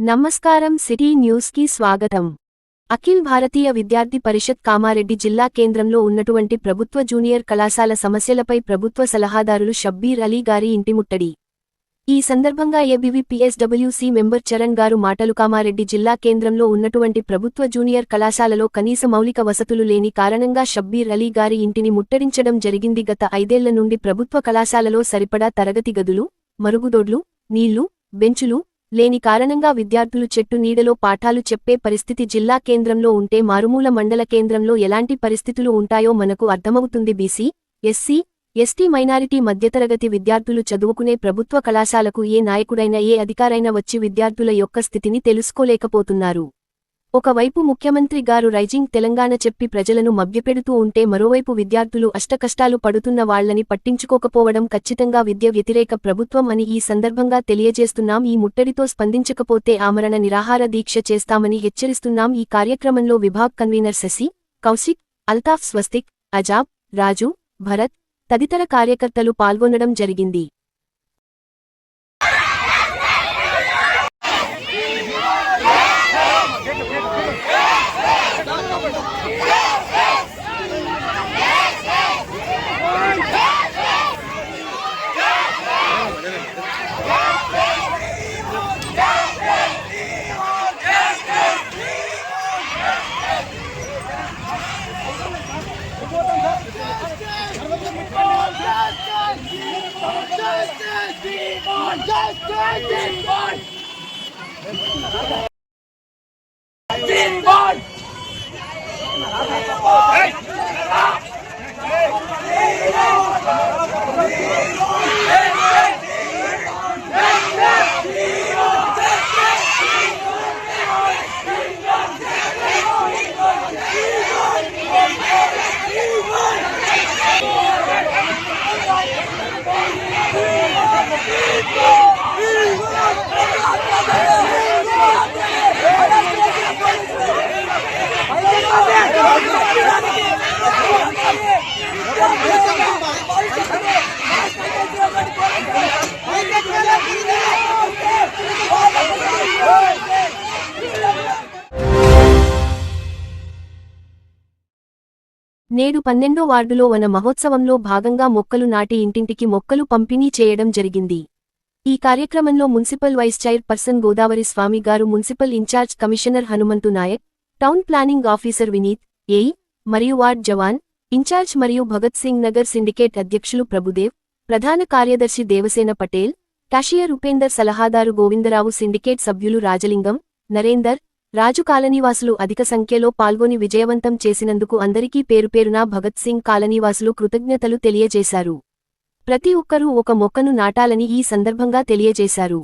నమస్కారం city news కి స్వాగతం। అఖిల్ భారతీయ విద్యార్థి పరిషత్ కామారెడ్డి జిల్లా కేంద్రంలో ఉన్నటువంటి ప్రభుత్వ జూనియర్ కళాశాల సమస్యలపై ప్రభుత్వ సలహాదారులు షబ్బీర్ అలీ గారి ఇంటి ముట్టడి। ఈ సందర్భంగా ఏబీవీ పీఎస్డబ్ల్యూసీ మెంబర్ చరణ్ గారు మాటలు కామారెడ్డి జిల్లా కేంద్రంలో ఉన్నటువంటి ప్రభుత్వ జూనియర్ కళాశాలలో కనీస మౌలిక వసతులు లేని కారణంగా షబ్బీర్ అలీ గారి ఇంటిని ముట్టడించడం జరిగింది। గత 5 ఏళ్ల నుండి ప్రభుత్వ కళాశాలలో సరిపడా తరగతి గదులు, మరుగుదొడ్లు, నీళ్లు, బెంచులు లేని కారణంగా విద్యార్థులు చెట్టు నీడలో పాఠాలు చెప్పే పరిస్థితి జిల్లా కేంద్రంలో ఉంటే మారుమూల మండల కేంద్రంలో ఎలాంటి పరిస్థితులు ఉంటాయో మనకు అర్థమవుతుంది। బీసీ, ఎస్సీ, ఎస్టీ మైనారిటీ మధ్యతరగతి విద్యార్థులు చదువుకునే ప్రభుత్వ కళాశాలకు ఏ నాయకుడైనా ఏ అధికారైనా వచ్చి విద్యార్థుల యొక్క స్థితిని తెలుసుకోలేకపోతున్నారు। ఒకవైపు ముఖ్యమంత్రి గారు రైజింగ్ తెలంగాణ చెప్పి ప్రజలను మభ్యపెడుతూ ఉంటే మరోవైపు విద్యార్థులు అష్టకష్టాలు పడుతున్న వాళ్లని పట్టించుకోకపోవడం ఖచ్చితంగా విద్య వ్యతిరేక ప్రభుత్వం అని ఈ సందర్భంగా తెలియజేస్తున్నాం। ఈ ముట్టడితో స్పందించకపోతే ఆమరణ నిరాహార దీక్ష చేస్తామని హెచ్చరిస్తున్నాం। ఈ కార్యక్రమంలో విభాగ్ కన్వీనర్ శశి, కౌశిక్, అల్తాఫ్, స్వస్తిక్, అజాబ్, రాజు, భరత్ తదితర కార్యకర్తలు పాల్గొనడం జరిగింది। నేడు 12వ వార్డులో వన మహోత్సవంలో భాగంగా మొక్కలు నాటి ఇంటింటికి మొక్కలు పంపిణీ చేయడం జరిగింది। ఈ కార్యక్రమంలో municipal vice chairperson Godavari Swami గారు, municipal incharge commissioner Hanumanthu Nayak, town planning officer Vineeth, AE మరియు వార్డ్ జవాన్ ఇన్ఛార్జ్ మరియు భగత్ సింగ్ నగర్ సిండికేట్ అధ్యక్షులు ప్రభుదేవ్, ప్రధాన కార్యదర్శి దేవసేన పటేల్, క్యాషియర్ ఉపేందర్, సలహాదారు గోవిందరావు, సిండికేట్ సభ్యులు రాజలింగం, నరేందర్, రాజు కాలనీవాసులు అధిక సంఖ్యలో పాల్గొని విజయవంతం చేసినందుకు అందరికీ పేరుపేరున భగత్ సింగ్ కాలనీవాసులు కృతజ్ఞతలు తెలియజేశారు। ప్రతి ఒక్కరూ ఒక మొక్కను నాటాలని ఈ సందర్భంగా తెలియజేశారు।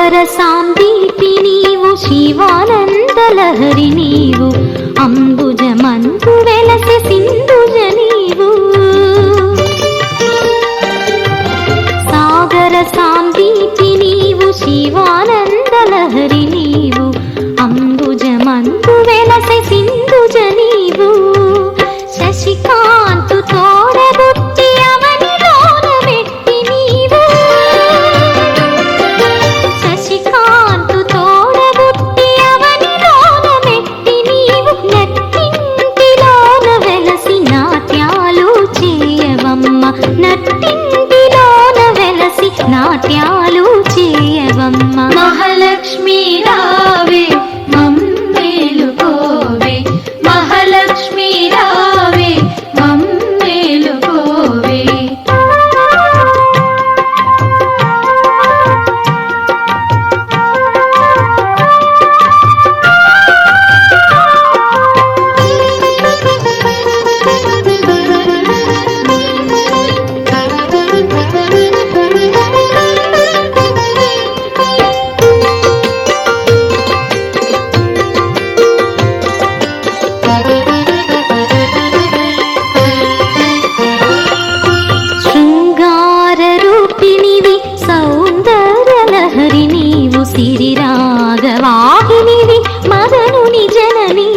సాగర సాందీపి నీవు శివానందలహరి నీవు అంబుజమందు వెలసి సింధుజ నీవు సాగర సాందీపి నీవు శివానందలహరి నీవు అంబుజమందు వెలసి సింధుజ నీవు శశికాంతు తోడబుట్టి అవనిలోన మెట్టి నీవు శశికాంతు తోడబుట్టి అవనిలోన మెట్టి నీవు నట్టింటిలోన వెలసి నాట్యాలు చేయవమ్మ నట్టింటిలోన వెలసి నాట్యాలు చేయవమ్మ మహాలక్ష్మి రావే మమ్మేలుకోవే మహాలక్ష్మి రావే మమ్మేలుకోవే శృంగారరూపిణివి సౌందర్యలహరి నీవు సిరిరాగవాహినివి మదనుని జనని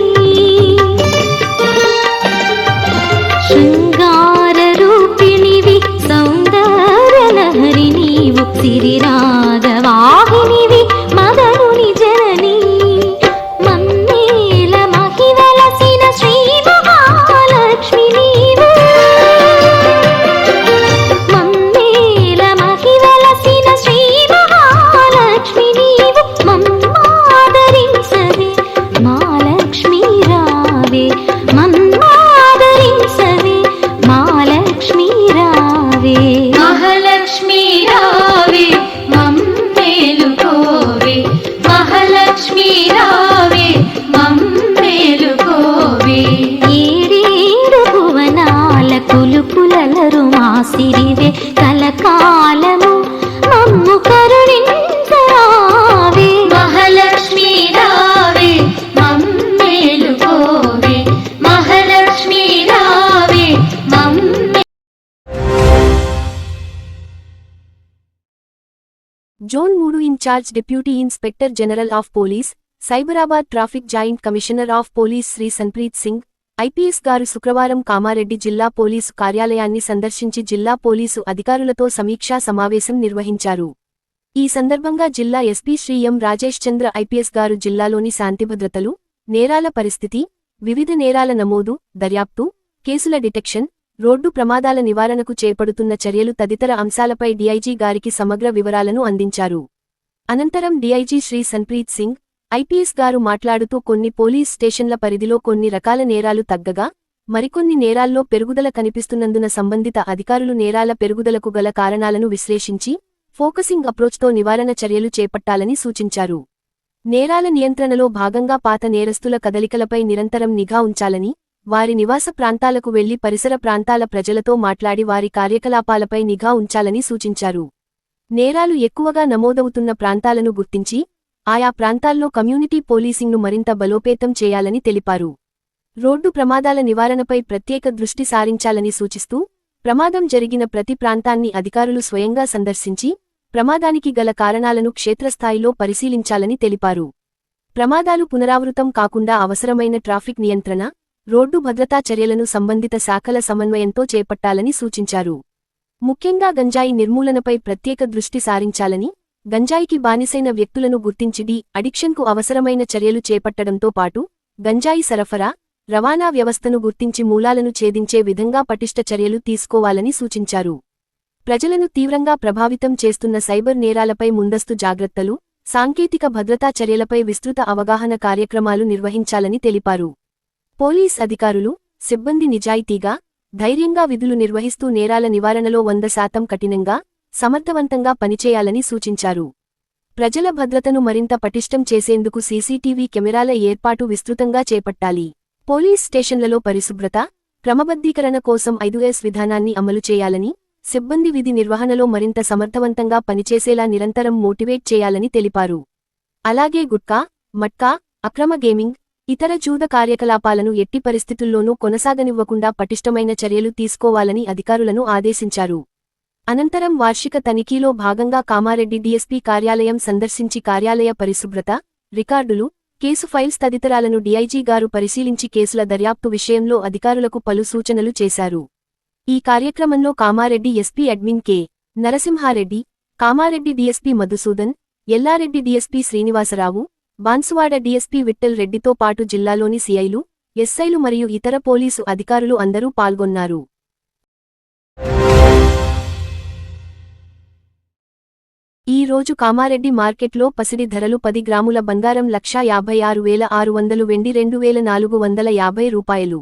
శృంగారరూపిణివి సౌందర్యలహరి నీవు సిరిరాగవాహినివి మదనుని జనని మమ్మేల మహివలసిన శ్రీ మహాలక్ష్మి నీవు మమ్మేల మహివలసిన శ్రీ మహాలక్ష్మి నీవు మమ్మాదరించవే మహాలక్ష్మి రావే మమ్మాదరించవే మహాలక్ష్మి రావే మహాలక్ష్మి రావే మమ్మేలుకోవే మహాలక్ష్మి రావే మమ్మేలుకోవే ఏడేడు భువనాల కులుకులలరు మాసిరివే కలకాలము మమ్ము కరుణించరావే మహాలక్ష్మి రావే మమ్మేలుకోవే మహాలక్ష్మి రావే మమ్మే zone 3 in-charge deputy inspector general of police Cyberabad traffic joint commissioner of police Shri Sanpreet Singh IPS గారు శుక్రవారం కామారెడ్డి జిల్లా పోలీసు కార్యాలయాన్ని సందర్శించి జిల్లా పోలీసు అధికారులతో సమీక్షా సమావేశం నిర్వహించారు. ఈ సందర్భంగా జిల్లా ఎస్పీ శ్రీ ఎం రాజేష్ చంద్ర ఐపీఎస్ గారు జిల్లాలోని శాంతిభద్రతలు, నేరాల పరిస్థితి, వివిధ నేరాల నమోదు, దర్యాప్తు, కేసుల డిటెక్షన్, రోడ్డు ప్రమాదాల నివారణకు చేపడుతున్న చర్యలు తదితర అంశాలపై డీఐజీ గారికి సమగ్ర వివరాలను అందించారు. అనంతరం డీఐజీ శ్రీ సన్ప్రీత్ సింగ్ ఐపీఎస్ గారు మాట్లాడుతూ కొన్ని పోలీస్ స్టేషన్ల పరిధిలో కొన్ని రకాల నేరాలు తగ్గగా మరికొన్ని నేరాల్లో పెరుగుదల కనిపిస్తున్నందున సంబంధిత అధికారులు నేరాల పెరుగుదలకు గల కారణాలను విశ్లేషించి ఫోకసింగ్ అప్రోచ్తో నివారణ చర్యలు చేపట్టాలని సూచించారు. నేరాల నియంత్రణలో భాగంగా పాత నేరస్తుల కదలికలపై నిరంతరం నిఘా ఉంచాలని, వారి నివాస ప్రాంతాలకు వెళ్లి పరిసర ప్రాంతాల ప్రజలతో మాట్లాడి వారి కార్యకలాపాలపై నిఘా ఉంచాలని సూచించారు. నేరాలు ఎక్కువగా నమోదవుతున్న ప్రాంతాలను గుర్తించి ఆయా ప్రాంతాల్లో కమ్యూనిటీ పోలీసింగ్ను మరింత బలోపేతం చేయాలని తెలిపారు. రోడ్డు ప్రమాదాల నివారణపై ప్రత్యేక దృష్టి సారించాలని సూచిస్తూ ప్రమాదం జరిగిన ప్రతి ప్రాంతాన్ని అధికారులు స్వయంగా సందర్శించి ప్రమాదానికి గల కారణాలను క్షేత్రస్థాయిలో పరిశీలించాలని తెలిపారు. ప్రమాదాలు పునరావృతం కాకుండా అవసరమైన ట్రాఫిక్ నియంత్రణ, రోడ్డు భద్రతా చర్యలను సంబంధిత శాఖల సమన్వయంతో చేపట్టాలని సూచించారు. ముఖ్యంగా గంజాయి నిర్మూలనపై ప్రత్యేక దృష్టి సారించాలని, గంజాయికి బానిసైన వ్యక్తులను గుర్తించి అడిక్షన్కు అవసరమైన చర్యలు చేపట్టడంతో పాటు గంజాయి సరఫరా, రవాణా వ్యవస్థను గుర్తించి మూలాలను ఛేదించే విధంగా పటిష్ట చర్యలు తీసుకోవాలని సూచించారు. ప్రజలను తీవ్రంగా ప్రభావితం చేస్తున్న సైబర్ నేరాలపై ముందస్తు జాగ్రత్తలు, సాంకేతిక భద్రతా చర్యలపై విస్తృత అవగాహన కార్యక్రమాలు నిర్వహించాలని తెలిపారు. పోలీస్ అధికారులు, సిబ్బంది నిజాయితీగా, ధైర్యంగా విధులు నిర్వహిస్తూ నేరాల నివారణలో 100% కఠినంగా, సమర్థవంతంగా పనిచేయాలని సూచించారు. ప్రజల భద్రతను మరింత పటిష్టం చేసేందుకు సీసీటీవీ కెమెరాల ఏర్పాటు విస్తృతంగా చేపట్టాలి. పోలీస్ స్టేషన్లలో పరిశుభ్రత, క్రమబద్ధీకరణ కోసం 5S విధానాన్ని అమలు చేయాలని, సిబ్బంది విధి నిర్వహణలో మరింత సమర్థవంతంగా పనిచేసేలా నిరంతరం మోటివేట్ చేయాలని తెలిపారు. అలాగే గుట్కా, మట్కా, అక్రమ గేమింగ్, ఇతర జూద కార్యకలాపాలను ఎట్టి పరిస్థితుల్లోనూ కొనసాగనివ్వకుండా పటిష్టమైన చర్యలు తీసుకోవాలని అధికారులను ఆదేశించారు. అనంతరం వార్షిక తనిఖీలో భాగంగా కామారెడ్డి డీఎస్పీ కార్యాలయం సందర్శించి కార్యాలయ పరిశుభ్రత, రికార్డులు, కేసు ఫైల్స్ తదితరాలను డీఐజీ గారు పరిశీలించి కేసుల దర్యాప్తు విషయంలో అధికారులకు పలు సూచనలు చేశారు. ఈ కార్యక్రమంలో Kamareddy SP admin K. Narasimhareddy, Kamareddy DSP Madhusudan, Yellareddy DSP Srinivasarao, Banswada DSP Vithal రెడ్డితో పాటు జిల్లాలోని సీఐలు, ఎస్ఐలు మరియు ఇతర పోలీసు అధికారులు అందరూ పాల్గొన్నారు. ఈ రోజు కామారెడ్డి మార్కెట్లో పసిడి ధరలు 10 గ్రాముల బంగారం 1,56,600, వెండి 2,450 రూపాయలు.